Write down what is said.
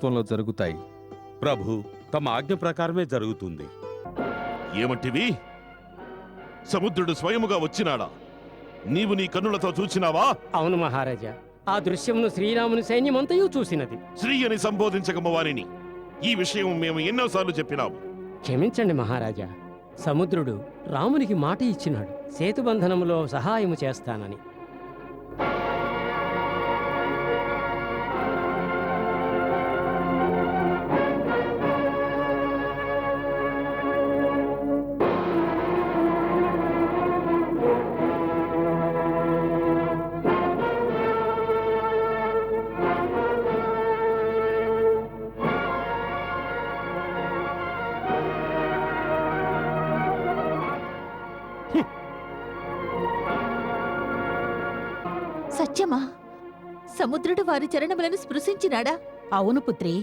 త్వంలో జరుగుతాయి. ప్రభు, తమ ఆజ్ఞ ప్రకారమే జరుగుతుంది. ఏమంటివి? సముద్రుడు స్వయముగా వచ్చినాడా? నీవు నీ కన్నులతో చూచినావా? అవును మహారాజా, ఆ దృశ్యమును శ్రీరాముని సైన్యమంతయు చూసినది. శ్రీ అని సంబోధించకము వారిని. ఈ విషయం మేము ఎన్నోసార్లు చెప్పినాము. క్షమించండి మహారాజా, సముద్రుడు రామునికి మాట ఇచ్చినాడు సేతుబంధనములో సహాయము చేస్తానని. సత్యమా? సముద్రుడు వారి చరణములను స్పృశించినాడా? అవును పుత్రి,